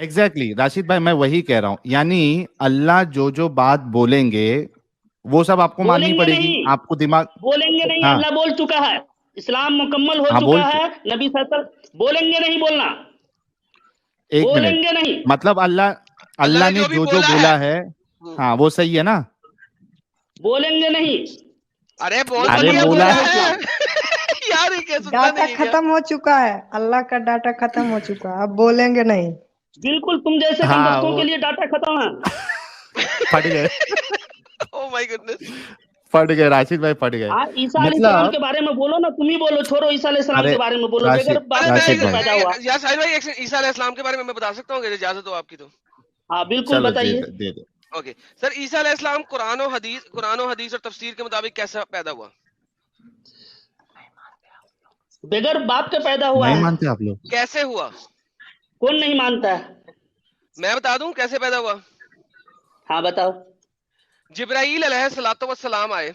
Exactly Rashid भाई, मैं वही कह रहा हूँ, यानी अल्लाह जो जो बात बोलेंगे वो सब आपको माननी बोलेंगे पड़ेगी, नहीं, आपको दिमाग। बोलेंगे नहीं, हाँ अल्लाह बोल चुका है, इस्लाम मुकम्मल हो हाँ चुका है, नबी सल्लल्लाहु अलैहि वसल्लम बोलेंगे नहीं बोलना, एक मिनट, बोलेंगे नहीं, मतलब अल्लाह अल्लाह अल्लाह ने ने जो भी जो बोला बोला है। है, हाँ वो सही है ना? बोलेंगे नहीं। अरे बोल तो अरे दिया बोला बोला है है यार, ये क्या सुनता डाटा नहीं है क्या? खत्म हो चुका है, अल्लाह का डाटा खत्म हो चुका है, अब बोलेंगे नहीं। बिल्कुल, तुम जैसे हाँ कमबख्तों वो के लिए डाटा खत्म है। फट गए ओह माय गुडनेस। फट गए राशिद भाई, फट गए। ईसा अलैहिस्सलाम के मतलब बारे में बोलो ना, तुम ही बोलो, छोड़ो ईसा अलैहिस्सलाम अरे के बारे में बोलो, बेगर राशिद बात अरे मैं राशिद कैसे भाई, पैदा हुआ। यार साहिल भाई, ईसा अलैहिस्सलाम के बारे में मैं बता सकता हूँ, इजाजत हो आपकी तो? हाँ बिल्कुल चलो बताइए। दे दो। ओके सर, ईसा अलैहिस्सलाम कुरान और हदीस और तफसीर के मुताबिक कैसा पैदा हुआ? बेगर बाप के पैदा हुआ नहीं है। मानते आप लोग? कैसे हुआ? कौन नहीं मानता है? मैं बता दूं कैसे पैदा हुआ। हाँ बताओ। जिब्राईल अलैहिस्सलाम आए,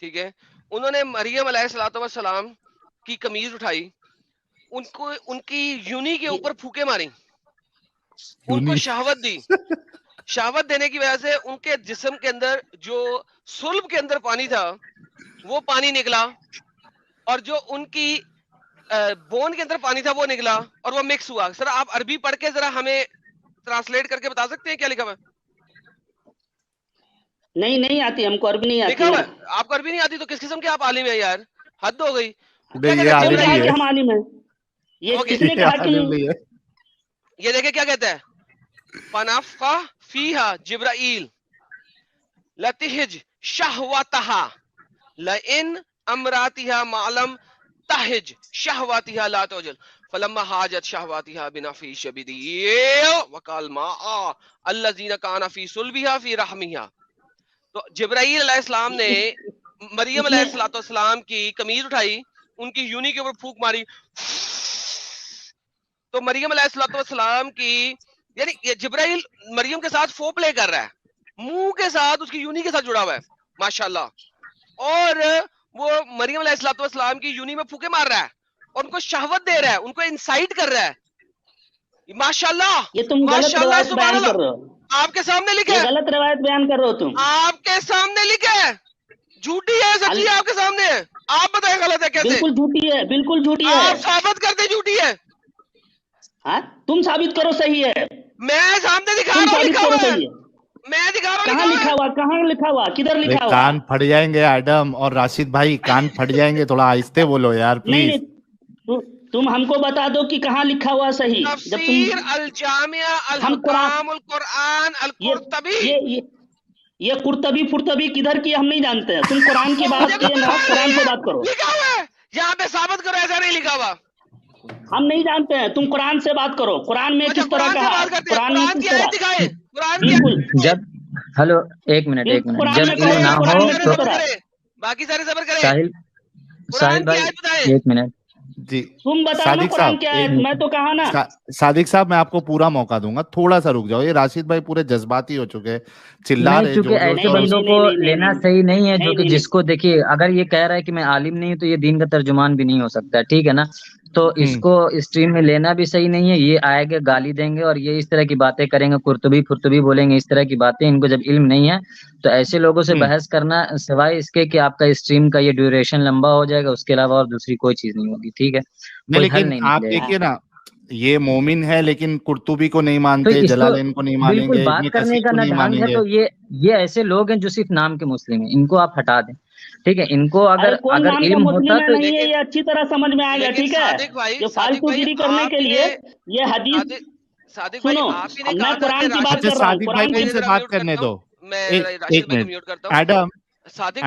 ठीक है, उन्होंने मरियम अलैहिस्सलाम की कमीज उठाई, उनको उनकी यूनी के ऊपर फूके मारी, उनको यूनी शहावत दी। शहावत देने की वजह से उनके जिस्म के अंदर जो सुल्ब के अंदर पानी था वो पानी निकला, और जो उनकी बोन के अंदर पानी था वो निकला, और वो मिक्स हुआ। सर आप अरबी पढ़ के जरा हमें ट्रांसलेट करके बता सकते हैं क्या लिखा हुआ है? नहीं आती हमको, अरबी नहीं आती लिखा हुआ है। है? आपको अरबी नहीं आती तो किस किस्म के आप आलिम है यार, हद हो गई। क्या नहीं, ये कहते हैं आलिम कौन कहा नहीं कि है, हम आलिम हैं? ये ओके, किसने ये कहा कि आलिम नहीं है। ये देखे क्या कहता है, फनफ़ा फीहा जिब्राईल लतिहिज शहवतहा लइन अमरातिहा मालम तहिज शहवतिहा ला तोजल फलम्मा हाजत शहवतिहा बिनफी शबीदी वकाल मा अल्लज़ीना काना फी सुल्बिहा फी रहमिहा। तो जिब्राईल अलैहिस्सलाम ने मरियम अलैहिस्सलाम की कमीज उठाई, उनकी यूनी के ऊपर फूंक मारी, तो मरियम अलैहिस्सलाम की, यानी ये जिब्राईल मरियम के साथ फो प्ले कर रहा है, मुंह के साथ उसकी यूनी के साथ जुड़ा हुआ है माशाल्लाह, और वो मरियम अलैहिस्सलाम की यूनी में फूके मार रहा है और उनको शहवत दे रहा है, उनको इंसाइट कर रहा है। माशाल्लाह, ये तुम गलत माशाल्लाह, रवायत सुभान बयान कर अल्लाह। रहे हो, आपके सामने लिखा ये है, गलत रवायत बयान कर रहे हो तुम। आपके सामने लिखा है, झूठी है सच्ची है आपके सामने है, आप बताएं गलत है कैसे? बिल्कुल झूठी है, बिल्कुल झूठी है। आप साबित कर दे झूठी है। हाँ तुम साबित करो सही है, मैं सामने दिखा तुम रहा हूँ, साबित लिखा करो हुआ है, सही है। मैं दिखा रहा हूँ, कहाँ लिखा हुआ, कहाँ लिखा हुआ, किधर अरे लिखा हुआ? कान फट जाएंगे एडम और राशिद भाई, कान फट जाएंगे, थोड़ा आहिस्ते बोलो यार नहीं प्लीज। तुम हमको बता दो कि कहाँ लिखा हुआ सही। जब तफसीर तुम अल जामिया अल हम हुकाम अल कुरान अल कुर्तबी, ये कुर्तबी फुर्तबी किधर की हम नहीं जानते हैं। तुम कुरान की बात किए ना, कुरान से बात करो। लिखा हुआ है यहाँ पे, साबित करो ऐसा नहीं लिखा हुआ। हम नहीं जानते हैं, तुम कुरान से बात करो। कुरान में किस तरह का, कुरान में किस तरह, दिखाए कुरान बिल्कुल जब हेलो एक मिनट जब इल्म ना हो तो बाकी सारे सबर करें। साहिल भाई एक मिनट जी तुम बताओ ना सादिक कुरान साहब, क्या है, मैं तो कहा ना। सादिक साहब मैं आपको पूरा मौका दूंगा, थोड़ा सा रुक जाओ। ये राशिद भाई पूरे जज्बाती हो चुके हैं, चिल्ला रहे चूंकि ऐसे बंदों को लेना सही नहीं है, जो कि जिसको देखिए अगर ये कह रहा है कि मैं आलिम नहीं हूँ तो ये दीन का तर्जुमान भी नहीं हो सकता, ठीक है ना। तो इसको स्ट्रीम में लेना भी सही नहीं है। ये आएंगे गाली देंगे और ये इस तरह की बातें करेंगे, कुर्तबी फुर्तबी बोलेंगे, इस तरह की बातें। इनको जब इल्म नहीं है तो ऐसे लोगों से बहस करना सिवाय इसके कि आपका स्ट्रीम का ये ड्यूरेशन लंबा हो जाएगा, उसके अलावा और दूसरी कोई चीज नहीं होगी, ठीक है। नहीं, लेकिन आप देखिए ना, ये मोमिन है लेकिन कुर्तुबी को नहीं मानते, जलालैन को नहीं मानेंगे, बिल्कुल बात करने का ना ढंग है। तो ये ऐसे लोग हैं जो सिर्फ नाम के मुस्लिम हैं, इनको आप हटा दें, ठीक है। इनको अगर इल्म होता तो नहीं है, ये अच्छी तरह समझ में आएगा, ठीक है। जो फालतूगिरी करने के लिए ये हदीस सुनो, मैं कुरान की बात कर रहा हूँ। सादिक भाई को इनसे बात करने दो, एक मिनट एडम, सादिक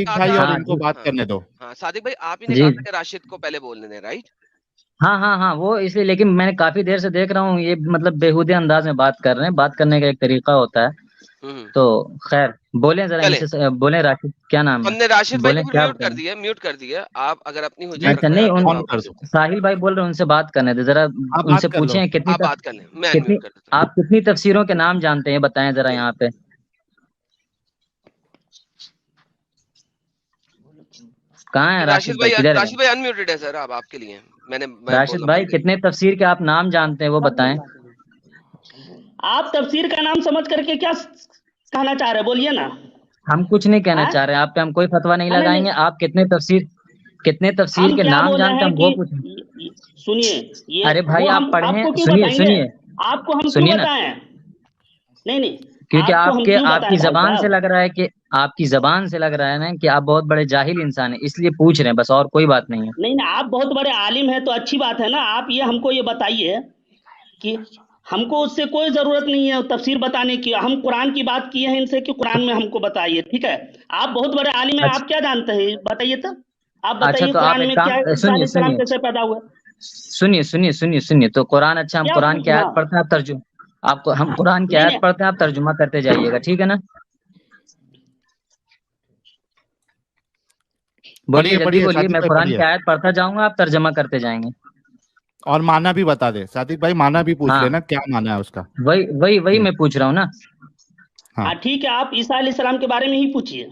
भाई और इनको बात करने दो। सादिक भाई आप ही ने कहा कि राशिद को पहले बोलने दें, राइट? हाँ वो इसलिए, लेकिन मैंने काफी देर से देख रहा हूँ ये मतलब बेहुदे अंदाज में बात कर रहे हैं। बात करने का एक तरीका होता है। तो खैर बोले जरा इनसे, बोले राशिद क्या नाम है? हमने राशिद भाई को म्यूट कर दिया। आप अगर अपनी हुज्जत अच्छा नहीं, साहिल भाई बोल रहे हैं उनसे बात करने दे, जरा उनसे पूछें आप कितनी तफसीरों के नाम जानते हैं, बताएं जरा यहाँ पे। कहाँ है राशिद भाई? राशिद भाई अनम्यूटेड है सर, अब आपके लिए मैंने राशिद भाई कितने तफसीर के आप नाम जानते हैं वो बताएं। آپ تفسیر کا نام سمجھ کر کے کیا کہنا چاہ رہے ہیں؟ بولیے نا. ہم کچھ نہیں کہنا چاہ رہے ہیں، آپ پہ ہم کوئی فتوا نہیں لگائیں گے. آپ کتنے تفسیر کے نام جانتے ہیں ہم وہ پوچھیں. سنیے، ارے بھائی آپ پڑھیں، سنیے آپ کو ہم سنیے کیوں نا، بتائیں؟ نہیں کیونکہ آپ آپ کی زبان سے لگ رہا ہے کہ آپ کی زبان سے لگ رہا ہے نا کہ آپ بہت بڑے جاہل انسان ہیں، اس لیے پوچھ رہے ہیں بس، اور کوئی بات نہیں ہے. نہیں آپ بہت بڑے عالم ہیں تو اچھی بات ہے نا. آپ یہ ہم کو یہ بتائیے کہ ہم کو اس سے کوئی ضرورت نہیں ہے تفسیر بتانے کی. ہم قرآن کی بات کیے ہیں ان سے کہ قرآن میں ہم کو بتائیے، ٹھیک ہے. آپ بہت بڑے عالم ہیں، آپ کیا جانتے ہیں بتائیے تو. آپ اچھا بتائیے تو آپ قرآن ایک میں کام کیا عیسیٰ علیہ السلام کیسے پیدا ہوئے؟ سنیے تو قرآن، اچھا ہم کیا قرآن کی آیت ہاں پڑھتے ہیں، آپ ترجمہ، ہم قرآن کی نہیں آیت پڑھتے ہیں، آپ ترجمہ کرتے جائیے گا، ٹھیک ہے نا. بولیے جلدی پڑھیے بولیے، صادق میں بھائی قرآن پڑھیے، کی آیت پڑھتا جاؤں گا، آپ ترجمہ کرتے جائیں گے. اور معنی بھی بتا دے صادق بھائی، معنی بھی پوچھ ہاں لینا کیا معنی ہے اس کا. وہی میں پوچھ رہا ہوں نا. ہاں ہاں ٹھیک ہے، آپ عیسیٰ علیہ السلام کے بارے میں ہی پوچھیے.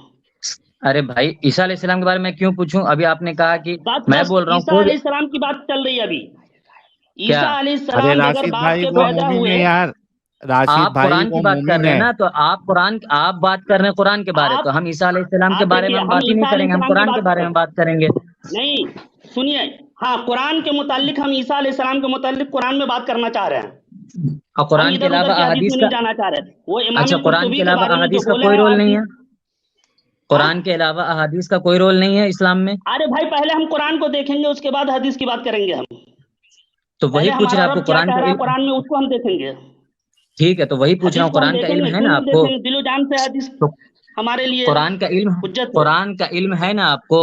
ارے بھائی عیسیٰ علیہ السلام کے بارے میں کیوں پوچھوں؟ ابھی آپ نے کہا کہ میں بس بول رہا ہوں عیسیٰ علیہ السلام کی بات چل رہی ہے ابھی. کیا عیسیٰ علیہ ارے السلام بغیر راشد باپ بھائی کے وہ پیدا مومن ہوئے. ہے یار، راشد آپ بھائی قرآن کی وہ بات کر مومن رہے ہیں ہے. نا، تو آپ بات کر رہے ہیں قرآن کے بارے، آپ تو ہم عیسیٰ علیہ السلام کے آپ بارے میں دیکھیے، ہم ہم بات ہی نہیں عیسیٰ علیہ کریں گے، ہم السلام کی قرآن کے بارے میں بات کریں گے. نہیں سنیے، ہاں قرآن کے متعلق ہم عیسیٰ علیہ السلام کے متعلق قرآن میں بات کرنا چاہ رہے ہیں. اور ہم قرآن کے ادھر علاوہ ادھر کی حدیث احادیث میں کا، نہیں جانا چاہ رہے. وہ امام اچھا قرآن قرطبی کے کے علاوہ بارے میں جو احادیث کا بولے کوئی ہیں رول آپ نہیں کی. ہے؟ قرآن کے علاوہ احادیث کا کوئی رول نہیں ہے اسلام میں؟ ارے بھائی پہلے ہم قرآن کو دیکھیں گے، اس کے بعد حدیث کی بات کریں گے. ہم تو وہی پہلے پوچھ رہا ہمارا آپ کو، رب کیا قرآن کہہ کا رہا ہے علم، قرآن میں، اس کو ہم دیکھیں گے. ٹھیک ہے تو وہی پوچھ رہا حدیث ہوں، کو ہم قرآن کا دیکھیں علم گے، ہے کیوں نا نہیں آپ کو؟ دیکھیں گے؟ دل و جان سے حدیث تو ہمارے لیے قرآن کا علم، حجت ہے. قرآن کا علم ہے نا آپ کو؟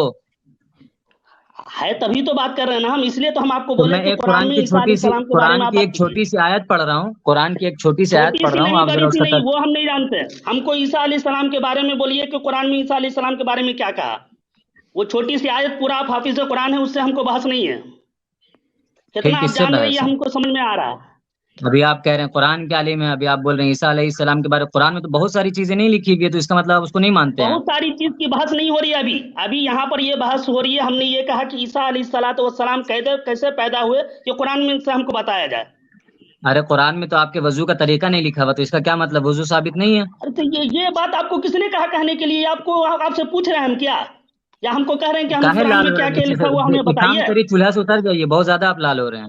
ہے تبھی تو بات کر رہے ہیں نا ہم، اس لیے تو ہم آپ کو تو بولے میں کہ ایک قرآن میں عیسیٰ علیہ السلام کے بارے میں آپ بات کیجیے. چھوٹی سی آیت پڑھ رہا ہوں، قرآن کی ایک چھوٹی سی آیت چھوٹی پڑھ سی رہا ہوں، نہیں، آپ ذرا بڑی اس سی کا نہیں، وہ ہم نہیں جانتے. ہم کو عیسیٰ علیہ السلام کے بارے میں بولیے کہ قرآن میں عیسیٰ علیہ السلام کے بارے میں کیا کہا. وہ چھوٹی سی آیت پورا آپ حافظ قرآن ہے، اس سے ہم کو بحث نہیں ہے. پھر کتنا کس آپ سے جان رہے ہیں یہ بحث ہے؟ ہم کو سمجھ میں آ رہا ہے. ابھی آپ کہہ رہے ہیں قرآن کے عالم ہے، ابھی آپ بول رہے ہیں عیسیٰ علیہ السلام کے بارے میں. قرآن میں تو بہت ساری چیزیں نہیں لکھی گئی، تو اس کا مطلب آپ اس کو نہیں مانتے ہیں؟ بہت ساری چیز کی بحث نہیں ہو رہی ہے ابھی یہاں پر یہ بحث ہو رہی ہے. ہم نے یہ کہا کہ عیسیٰ علیہ الصلوۃ والسلام کیسے پیدا ہوئے، یہ قرآن میں سے ہم کو بتایا جائے. ارے قرآن میں تو آپ کے وضو کا طریقہ نہیں لکھا ہوا، تو اس کا کیا مطلب؟ وضو ثابت نہیں ہے؟ ارے تو یہ بات آپ کو کس نے کہا کہنے کے لیے؟ آپ سے پوچھ رہے ہیں ہم کیا، یا ہم کو کہہ رہے ہیں کہ ہم کاہے قرآن لال میں ہو کیا رہے کیا لکھا ہوا ہمیں ہیں؟ کام بتائیے. کریے، چولہا سے اتر جائیے، بہت زیادہ آپ لال ہو رہے ہیں.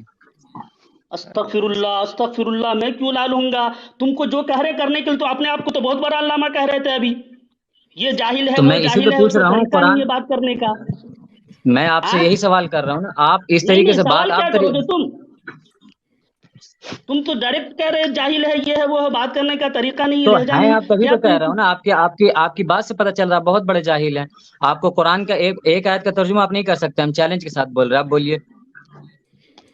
استغفر اللہ استغفر اللہ، میں کیوں لال ہوں گا؟ تم کو جو کہہ رہے کرنے کے لیے، تو اپنے آپ کو تو بہت بڑا علامہ کہہ رہے تھے ابھی. یہ جاہل ہے، تو وہ میں اسی جاہل تو ہے، پوچھ اسے رہا ہوں، طریقہ نہیں قرآن، ہے بات کرنے کا. میں آپ سے یہی سوال کر رہا ہوں نا، آپ اس نہیں طریقے سے سوال بات کیا آپ کرو کریے. گے تم تو ڈائریکٹ کہہ رہے جاہل ہے، یہ ہے وہ ہے، بات کرنے کا طریقہ نہیں، تو لہجہ ہیں نہیں. آپ، تبھی کیا تو کہہ رہا ہوں نا، آپ کی بات سے پتہ چل رہا ہے بہت بڑے جاہل ہیں. آپ کو قرآن کا ایک آیت کا ترجمہ آپ نہیں کر سکتے، ہم چیلنج کے ساتھ بول رہے ہیں، آپ بولیے.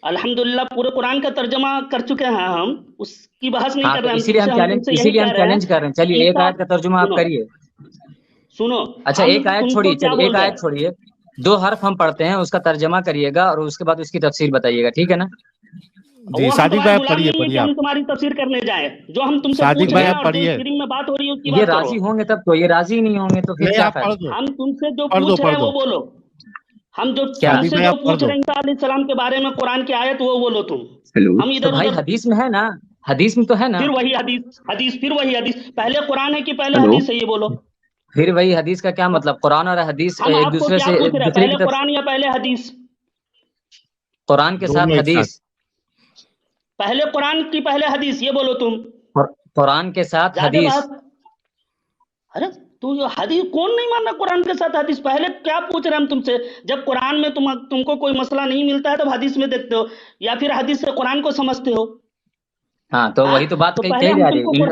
الحمدللہ پورے قرآن کا ترجمہ کر چکے ہیں ہم، اس کی بحث نہیں ہاں کر تو رہے اسی لیے ہم تم سے اسی یہی لیے ہم کہہ رہے ہیں. چیلنج کر رہے ہیں. چلیے ایک عیسیٰ، آیت کا ترجمہ آپ کریے. سنو اچھا ہم ایک آیت تم چھوڑیے، کو کیا چلیے ایک بول رہے آیت ہیں. چھوڑیے، 2 حرف ہم پڑھتے ہیں، اس کا ترجمہ کریے گا اور اس کے بعد اس کی تفسیر بتائیے گا، ٹھیک ہے نا؟ جی وہ ہم صادق تمہارے بھائی آپ غلام پڑھیے نہیں ہے کہ پڑھیے، ہم آپ تمہاری تفسیر کرنے جائیں. جو ہم تم سے صادق پوچھ رہے بھائی ہیں آپ اور جو پڑھیے. اسکرین میں بات ہو رہی ہے اس کی یہ بات کرو. راضی ہوں گے تب تو، یہ راضی نہیں ہوں گے تو پھر نہیں کیا آپ فائدہ؟ پڑھ دو، ہم تم سے جو پڑھ دو پوچھ رہے پڑھ ہیں دو وہ بولو. ہم کیا تم صادق سے بھائی جو آپ پڑھ پوچھ دو. رہے ہیں عیسیٰ علیہ السلام کے بارے میں قرآن کی آیت وہ بولو تم. ہم تو ادھر بھائی ادھر. حدیث میں ہے نا، حدیث میں تو ہے نا. پھر وہی حدیث پہلے قرآن ہے کہ پہلے حدیث ہے، یہ بولو. پھر وہی حدیث کا کیا مطلب؟ قرآن اور حدیث ہم ایک آپ کو دوسرے کیا سے، پوچھ ایک رہے ہیں، دوسرے پہلے کی طرف. قرآن یا پہلے حدیث؟ قرآن کے ساتھ دونوں ایک ساتھ. حدیث. پہلے قرآن کی پہلے حدیث، یہ بولو تم. قرآن کے ساتھ زیادہ حدیث. بات. ارے تو یہ حدیث کون نہیں ماننا قرآن کے ساتھ حدیث؟ پہلے کیا پوچھ رہے ہیں ہم تم سے؟ جب قرآن میں تم کو کوئی مسئلہ نہیں ملتا ہے تب حدیث میں دیکھتے ہو، یا پھر حدیث سے قرآن کو سمجھتے ہو. ہاں تو وہی تو بات پہلے کہی ہم جا تم رہی کو ہے.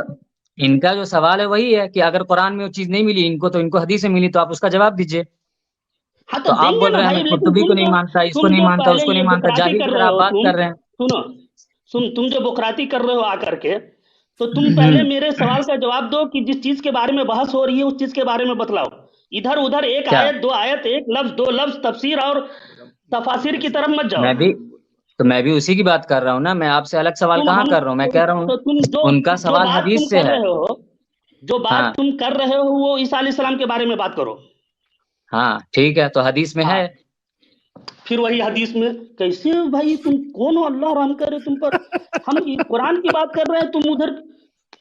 ان کا جو سوال ہے وہی ہے کہ اگر قرآن میں وہ چیز نہیں ملی ان کو، تو ان کو حدیث سے ملی، تو آپ اس کا جواب دیجئے. ہاں تو دیں آپ گے بول نا رہے ہیں بھائی، ہمیں لیکن قرطبی کو نہیں مانتا، اس کو نہیں تم جو مانتا، اس پہلے کو نہیں یہ مانتا، بکراتی جاہل کر کی رہے طرح آپ ہو بات کر رہے ہیں. تم جو بکراتی کر رہے ہو آ کر کے، تو تم پہلے میرے سوال کا جواب دو کہ جس چیز کے بارے میں بحث ہو رہی ہے اس چیز کے بارے میں بتلاؤ. ادھر ادھر ایک کیا آیت، 2 آیت، 1 لفظ 2 لفظ تفسیر اور تفاسیر کی طرف مت جاؤ. میں بھی اسی کی بات کر رہا ہوں نا، میں آپ سے الگ سوال کہاں کر رہا ہوں. میں کہہ رہا ہوں تو تم ان کا جو سوال بات تم حدیث سے کر ہے. رہے ہو، ہاں وہ عیسیٰ علیہ السلام کے بارے میں بات کرو. ہاں ٹھیک ہے، تو حدیث میں ہاں ہے. پھر وہی حدیث میں کیسے بھائی؟ تم کون ہو؟ اللہ رحم کرے تم پر. ہم قرآن کی بات کر رہے ہیں، تم ادھر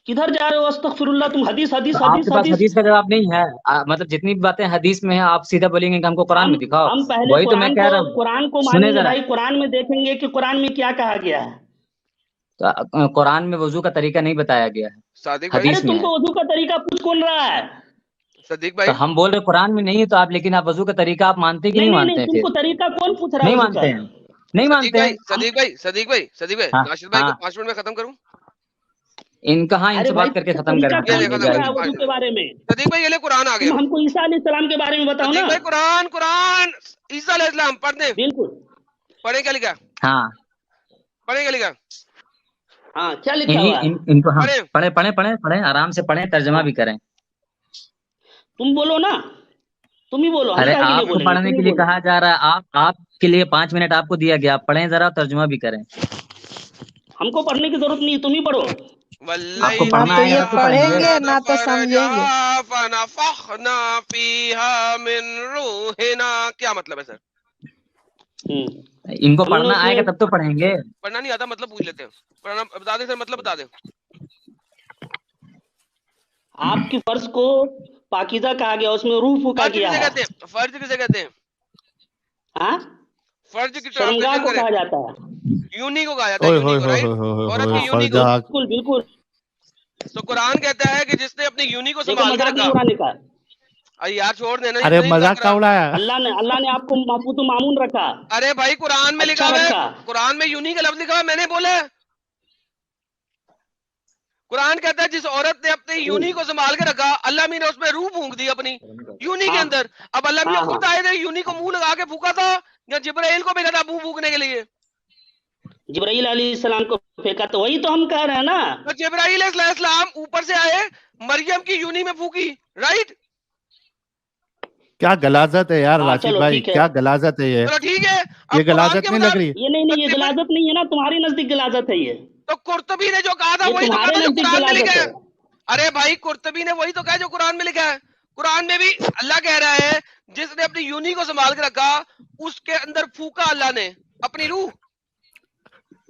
किधर जा रहे हो? अस्तगफिरुल्लाह, तुम हदीस हदीस तो हदीस आपके पास हदीस हदीस का जवाब नहीं है? मतलब जितनी भी बातें हदीस में है आप सीधा बोलेंगे कि हमको कुरान में दिखाओ। हम पहले वही तो मैं कह रहा हूँ, कुरान को सुने मानेंगे जरा। भाई, कुरान में देखेंगे कि कुरान में क्या कहा गया है। तो कुरान में वजू का तरीका नहीं बताया गया है, सादिक भाई, अरे हदीस में है। तुमको वजू का तरीका पूछ कौन रहा है? सदीक तो भाई, हम बोल रहे कुरान में नहीं है तो आप, लेकिन आप वजू का तरीका आप मानते कि नहीं नहीं मानते हैं? तुमको फिर तरीका कौन पूछ रहा है नहीं वजू मानते का? हैं, नहीं मानते हैं। सदीक भाई, हाँ राशिद भाई को हाँ, 5 मिनट में खत्म करूं? इन कहाँ अरे इनसे भाई बात करके तुमको खत्म तरीका करें? ये कौन देखो पूछ रहा है वजू के सदीक बारे में? भाई, ये ले कुरान आ गया। तुम हमको ईसा अलैहिस्सलाम के बारे में बताओ ना। सदीक भाई, कुरान ईसा अलैहिस्सलाम पढ़ दे। बिल्कुल। पढ़े क्या लिखा? हाँ, पढ़े क्या लिखा? हाँ क्या लिखा हुआ है? इनको हाँ, पढ़े। पढ़े पढ़े पढ़े पढ़े, आराम से पढ़े, तर्जमा भी करें। तुम बोलो ना, तुम ही बोलो, हम अरे काहे के लिए आपको बोलेंगे, पढ़ने तुम के ही लिए बोलो। कहा जा रहा है, आपके लिए 5 मिनट आपको दिया गया, आप पढ़ें जरा, तर्जुमा भी करें। हमको पढ़ने की जरूरत नहीं, तुम ही पढ़ो। आपको ना पढ़ना तो आएगा ये तब तो पढ़ेंगे। पढ़ेंगे ना तो समझेंगे। फनफखना फीहा मिन रूहिना। क्या मतलब है सर? इनको हमने पढ़ना उसमें आएगा तब तो पढ़ेंगे। पढ़ना नहीं आता मतलब पूछ लेते हैं। पढ़ना बता दे सर, मतलब बता दे। आपकी फर्ज को पाकीज़ा कहा गया, उसमें रूह फूका फर्ज किया किसे है। कहते हैं? फर्ज किसे कहते हैं? हाँ, फर्ज की शर्मगाह ट्रांसलेशन को करें। कहा जाता है। यूनी को कहा जाता है, ओए यूनी होए को, होए राइट? होए होए औरत होए, की यूनी को। फर्जा। बिल्कुल बिल्कुल। तो कुरान कहता है कि जिसने अपनी यूनी को देखो संभाल के मजाक नहीं रखा। उड़ाने का। अरे यार छोड़ देना, अरे नहीं मजाक का उड़ाया। अल्लाह ने आपको माफूत मामून रखा, अरे भाई, कुरान में लिखा अच्छा हुआ है, रखा। कुरान में यूनी का लफ्ज लिखा हुआ है, मैंने बोला है। कुरान कहता है जिस औरत ने अपनी यूनी को संभाल के रखा, अल्लाह मी ने उसमें रूह फूंक दी अपनी यूनी के हाँ अंदर। अब अल्लाह मी हाँ खुद आए थे, यूनी को मुंह लगा के फूका था, या जिब्राइल को भेजा था मुंह फूकने के लिए? जिब्राइल अलैहिस्सलाम को फेंका, तो वही तो हम कह रहे हैं ना। तो जिब्राइल अलैहिस्सलाम ऊपर से आए, मरियम की यूनी में फूकी, राइट? क्या गलाजत है यार हाँ राशिद चलो भाई, ठीक है, क्या गलाजत है ये। चलो ठीक है। ये अब कुरान गलाजत के नहीं लग मुताबिक रही? ये नहीं ये गलाजत नहीं है ना, तुम्हारी नजदीक गलाजत है ये। तो कुर्तबी ने जो कहा था ये वही तो कहा तुम्हारे था जो नजदीक कुरान में गलाजत लिखा है। है। अरे भाई, कुर्तबी ने वही तो कहा जो कुरान में लिखा है। कुरान में भी अल्लाह कह रहा है जिसने अपनी यूनी को संभाल के रखा, उसके अंदर फूका अल्लाह ने अपनी रूह।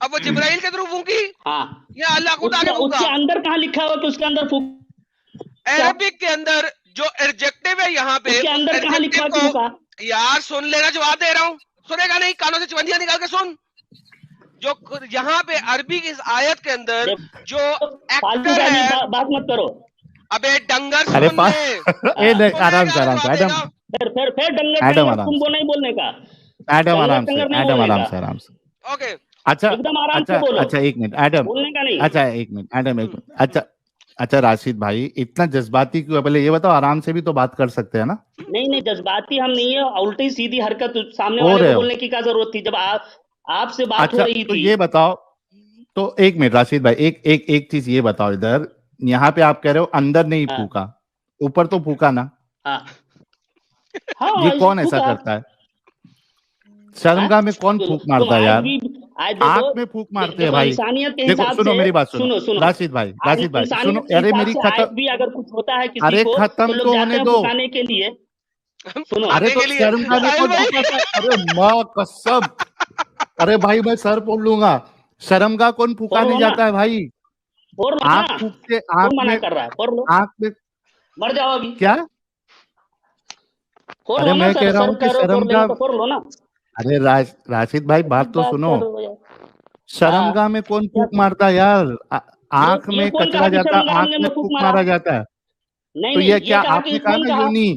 अब वो जिब्राइल के थ्रू फूकी हाँ, या अल्लाह खुद आके फूका? उसके अंदर कहाँ लिखा हुआ कि उसके अंदर फूक? अरबिक के अंदर जो एडजेक्टिव है यहाँ पे, उसके अंदर कहाँ लिखा एडजेक्टिव कि फूका? को यार सुन लेना, जवाब दे रहा हूँ, सुनेगा नहीं, कानों से चिवंजिया निकाल के सुन। जो यहाँ पे अरबी की इस आयत के अंदर जो फालतू एक्टर वाली है, बात मत करो। अबे डंगर अरे सुन ले। ए नहीं, आराम से आराम से जवाब एडम, देगा। फिर डंगर एडम टंगर आराम तुमको से, नहीं बोलने का। एडम डंगर आराम से, टंगर नहीं एडम बोलने आराम का। से, आराम से। ओके, अच्छा एकदम आराम अच्छा से बोलो, अच्छा, एक मिनट एडम, बोलने का नहीं। अच्छा एक मिनट एडम, एक मिनट। अच्छा अच्छा राशिद भाई, इतना जज्बाती क्यों है? पहले ये बताओ, आराम से भी तो बात कर सकते हैं ना? नहीं जज्बाती हम नहीं है, उल्टी सीधी हरकत सामने हो वाले रहे को हो। बोलने की क्या जरूरत थी जब आपसे बात हो अच्छा रही तो थी। ये बताओ, तो एक मिनट राशिद भाई, एक चीज ये बताओ, इधर यहाँ पे आप कह रहे हो अंदर नहीं हाँ। फूका, ऊपर तो फूका ना? हाँ हाँ, ये कौन ऐसा फूका। करता है? शर्मगाह में कौन फूक मारता है यार? आंख में फूक मारते हैं भाई। इंसानियत के देखो हिसाब सुनो से, मेरी बात, सुनो राशिद भाई, राशिद भाई सुनो, अरे मेरी खत्म, भी अगर कुछ होता है किसी अरे को, खत्म लोग तो जाते होने हैं दो। फुकाने के लिए। सुनो, अरे तो के लिए शर्मगाह में कौन भाई। फूकाता है? अरे माँ कसम, अरे भाई मैं सर फोड़ लूंगा। शर्मगाह कौन फूकाने जाता है भाई? आंख फूकते, आंख मना में, कर रहा है, फोड़ लो, आंख में मर जाओ अभी। क्या? फोड़ अरे लो ना मैं सर, कह रहा हूँ कि शर्मगाह, तो फोड़ लो ना। अरे राशिद भाई बात तो सुनो, शर्मगाह में कौन फूक क्या? मारता है यार? आंख ये में कौन कचरा कहा कि जाता, शर्मगाह आंख में में फूक फूक मारा? मारा जाता है। नहीं तो ये क्या कहा आपने कि कहा कौन ना कहा? यूनी,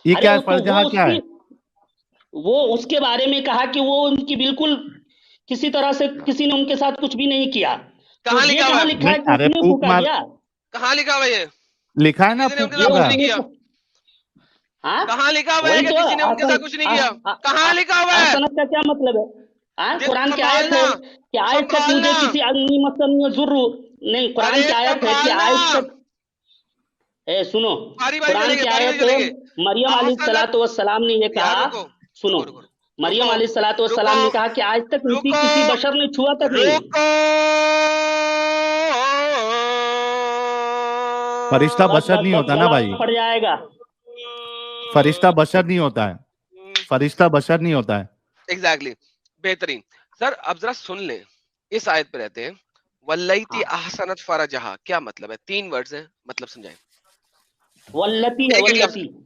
ये अरे क्या है? वो तो फर्जहा क्या है? वो उसके बारे में कहा कि वो उनकी बिल्कुल किसी तरह से किसी ने उनके साथ कुछ भी नहीं किया। कहाँ तो ये लिखा हुआ कहाँ है? लिखा है कि अरे उसने फूक फूका मार, दिया? कहाँ लिखा हुआ है ये? लिखा है ना किसी ने फूक उनके साथ कुछ मारा। नहीं किया? हाँ, कहाँ लिखा हुआ है वही कि तो किसी ने उनके साथ कुछ नहीं किया? कहाँ लिखा हुआ है? सनद का क्या मतलब है? हाँ, देखो, कुरान की आयत है कि आज तक मुझे संभालना। किसी आदमी मसलन जुर्र नहीं, कुरान अरे की आयत है कि आज संभालना। तक, सुनो, बारी बारी कुरान चलेंगे, की बारी आयत बारी है, चलेंगे। मरियम अलैहिस्सलातु वस्सलाम ने ये यार कहा, रुको, सुनो, रुको, मरियम अलैहिस्सलातु वस्सलाम ने कहा कि आज तक मुझे रुको, किसी बशर ने छुआ तक नहीं। फरिश्ता बशर नहीं होता ना भाई, पड़ जाएगा। फरिश्ता बशर नहीं होता है, फरिश्ता बशर नहीं होता है। एग्जैक्टली, बेहतरीन सर। अब जरा सुन ले, इस आयत पे रहते हैं, वल्लैती अहसनत फरजहा क्या मतलब है? 3 वर्ड्स हैं, मतलब समझाएं। वल्लती है, एक एक लफ्ज वल्लती।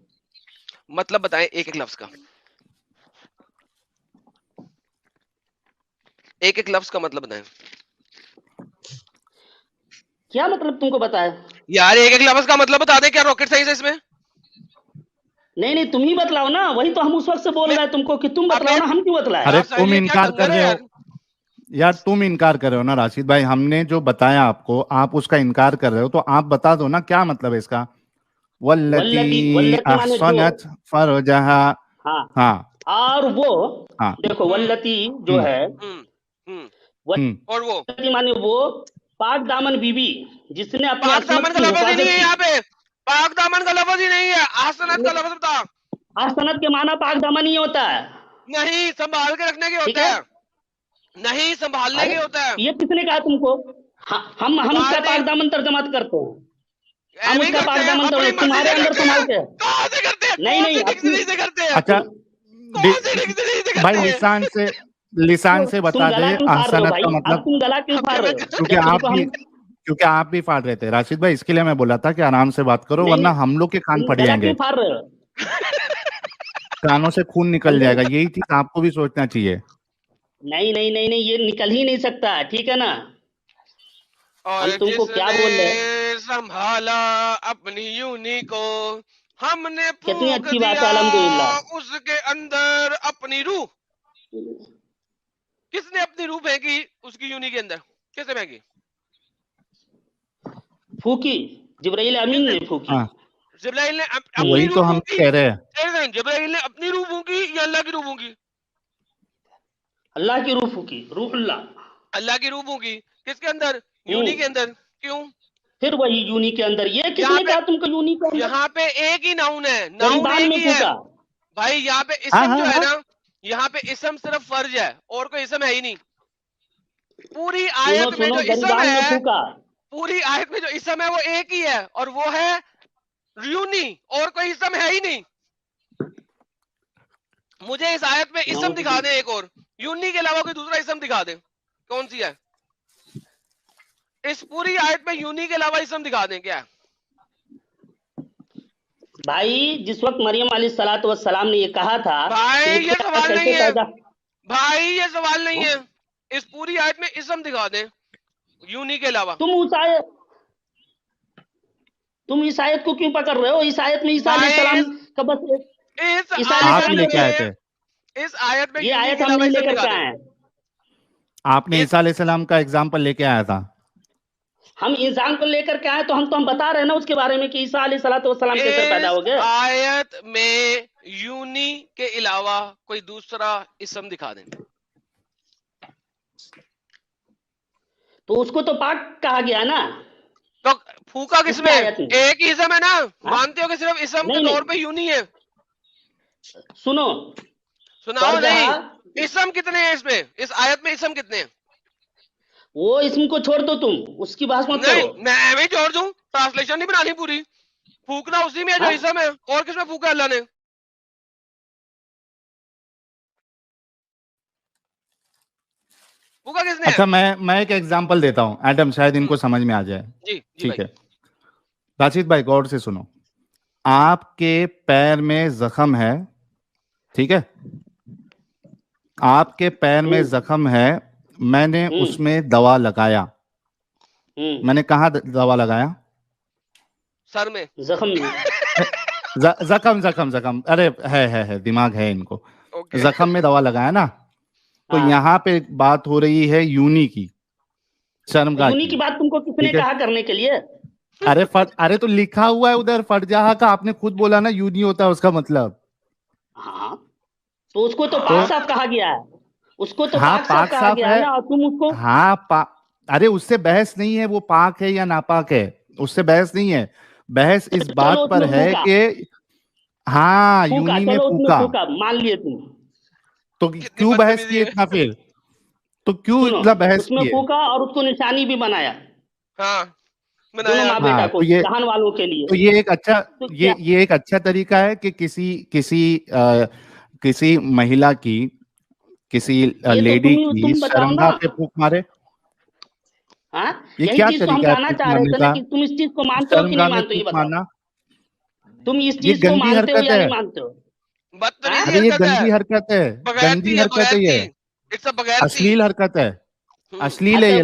मतलब बताएं, एक एक लफ्ज का, एक एक लफ्ज का मतलब बताएं। क्या मतलब तुमको बताया? यार एक एक लफ्ज का मतलब बता दे, क्या रॉकेट साइंस है इसमें? नहीं नहीं, तुम ही बतलाओ ना, वही तो हम उस वक्त से बोल रहे हैं तुमको कि तुम बतलाओ ना, हम क्यों बतलाए? अरे यार साहिल, तुम ये क्या इनकार कर डंगर है रहे हो यार? यार, तुम इनकार कर रहे हो ना राशिद भाई, हमने जो बताया आपको आप उसका इनकार कर रहे हो, तो आप बता दो ना क्या मतलब है इसका। वल्लती वल्लती माने जो, अहसनत फरजहा। हाँ, हाँ और वो हाँ। देखो वल्लती जो हम्म है, हम्म हम्म और वो वल्लती माने वो पाक दामन बीबी जिसने अपनी पाक असमत दामन का की लफ्ज ही नहीं हिफाजत है की। यहाँ पे, पाक दामन का लफ्ज ही नहीं है, आसनत का लफ्ज बता। असनत के माना पाक दामन ही होता है, नहीं, संभाल के रखने के ठीक होता है? है, नहीं संभालने अरे के होता है। ये किसने कहा तुमको? हम उसका गाली पाक दामन तर्जमा करते हैं, हम एवं ही उसका करते पाक हैं, दामन अपनी मर्जी तुम्हारे से अंदर करते संभाल हैं। के। कहाँ से करते हैं? नहीं कौन नहीं, सी अपनी डिक्शनरी से करते हैं? अच्छा कौन सी डिक्शनरी से भाई करते हैं? लिसान से तुम बता दे गला क्यों फाड़ रहे हो अहसनत भाई? का अब मतलब। तुम गला क्यों फाड़ रहे हो? क्योंकि जब आप तुमको भी हम क्योंकि आप भी फाड़ रहे थे राशिद भाई, इसके लिए मैं बोला था कि आराम से बात करो, नहीं वरना नहीं, हम लोग के कान तुम फट गला जाएंगे, क्यों फाड़ रहे हो? कानों से खून निकल समझे? जाएगा, यही चीज आपको भी सोचना चाहिए। नहीं नहीं नहीं नहीं, ये निकल ही नहीं सकता, ठीक है ना? और हम तुमको क्या बोल रहे हैं? जिसने संभाला अपनी यूनी को, हमने कितनी फूंक अच्छी बात दिया है, अल्हम्दुलिल्लाह। उसके अंदर अपनी रूह। किसने अपनी रूह फेंकी उसकी यूनी के अंदर? कैसे फेंकी? फूकी, जिब्राइल अमीन ने फूकी। हाँ जिब्राइल ने तो अपनी वही तो रूह हम फूंकी? कह रहे हैं। एक सेकंड, जिब्राइल ने अपनी रूह फूंकी या अल्लाह की रूह फूंकी? अल्लाह की रूह फूकी, रूहुल्लाह। अल्लाह की रूह फूंकी किसके अंदर? यूनी के अंदर। क्यों? फिर वही यूनी के अंदर। ये यहाँ किसने पे कहा तुमको यूनी के अंदर? यहाँ पे एक ही नाउन है, नाउन गरीबान एक में ही है फूका। भाई। यहाँ पे हाँ इसम हाँ जो है हाँ ना, यहाँ पे इसम सिर्फ फर्ज है और कोई इसम है ही नहीं। पूरी सुनो आयत में सुनो, जो इसम गरीबान में है, फूका। पूरी आयत में जो इसम है वो एक ही है, और वो है यूनी, और कोई इसम है ही नहीं। मुझे इस आयत में इसम दिखा दे एक और, यूनी के अलावा कोई दूसरा इसम दिखा दे, कौन सी है? इस पूरी आयत में यूनी के अलावा इसम दिखा दें क्या? भाई जिस वक्त मरियम अलैहिस्सलातु वस्सलाम ने ये कहा था भाई कि ये सवाल कैसे नहीं है, पैदा, भाई ये सवाल नहीं है। इस पूरी आयत में इसम दिखा दें यूनी के अलावा। तुम इस आयत को क्यों पकड़ रहे हो? इस आयत में ईसा भाई अलैहिस्सलाम का बस इस ईसा आप अलैहिस्सलाम लेके आए के, थे, इस आयत में ये यूनी आयत के हम अलावा नहीं इसम लेकर दिखा के दें। आए हैं। आपने ईसा अलैहिस्सलाम का एग्जाम्पल लेके आया था। हम इंसान को लेकर के आए तो हम बता रहे हैं ना उसके बारे में कि ईसा अलैहिस्सलातु वस्सलाम कैसे पैदा हो इस गए। आयत में यूनी के अलावा कोई दूसरा इसम दिखा दें। तो उसको तो पाक कहा गया ना। तो फूका किसमें? आयत में एक ही इसम है ना, मानते हो कि सिर्फ इसम के नहीं तौर नहीं, पे यूनी है? सुनो, सुनाओ फर्जहा, नहीं, इसम कितने हैं इसमें? इस आयत में इसम कितने हैं? वो इसम को छोड़ दो, तुम उसकी बात मत नहीं, करो। मैं भी जोड़ दूं, ट्रांसलेशन नहीं बनानी पूरी। फूकना उसी में है जो हाँ? इसम है, और किसमें फूका अल्लाह ने? फूका किसने है? अच्छा मैं एक एग्जांपल देता हूं एडम, शायद इनको समझ में आ जाए। जी जी ठीक भाई। है राशिद भाई, गौर से सुनो। आपके पैर में जख्म है, ठीक है, आपके पैर में जख्म है, मैंने उसमें दवा लगाया। मैंने कहा दवा लगाया? सर में, जख्म में। जख्म जख्म जख्म, अरे है दिमाग है इनको। ओके। जख्म में दवा लगाया ना, तो हाँ। यहाँ पे बात हो रही है यूनी की, शर्मगाह यूनी की बात तुमको किसने ठीक है? कहा करने के लिए? अरे तो लिखा हुआ है उधर फरजाहा का, आपने खुद बोला ना यूनी होता है उसका मतलब। हाँ, तो उसको तो पाक साफ कहा गया है, उसको तो हाँ पाक साफ कहा साफ गया है है ना, और तुम उसको हाँ अरे उससे बहस नहीं है वो पाक है या नापाक है, उससे बहस नहीं है। बहस इस बात पर है कि हाँ फूका, यूनी में चलो उसमें फूका, फूका, मान लिए तुम। तो क्यों बहस की इतना फिर? तो क्यों इतना बहस उसमें की? फूका और उसको निशानी भी बनाया। हाँ, दोनों माँ बेटा को, जहान वालों के लिए। तो ये एक अच्छा तो ये एक अच्छा तरीका है कि किसी महिला की, किसी लेडी की तुम बताओ ना। शर्मगाह पे फूंक मारे। हाँ, ये यही क्या चीज तो हम तरीका है जानना थूक चाह रहे मारने थे ना का? कि तुम इस चीज को मानते हो कि शर्मगाह नहीं में मानते हो, ये थूक बताओ। मारना तुम इस ये चीज को गंदी मानते हो हरकत या है। नहीं मानते हो? बदतमीजी अरे ये हरकत गंदी है, हरकत है, बगैरती गंदी है, हरकत है, ये बगैरती, इट्स अ बगैरती। अश्लील हरकत है, हम्म। अश्लील है अच्छा ये।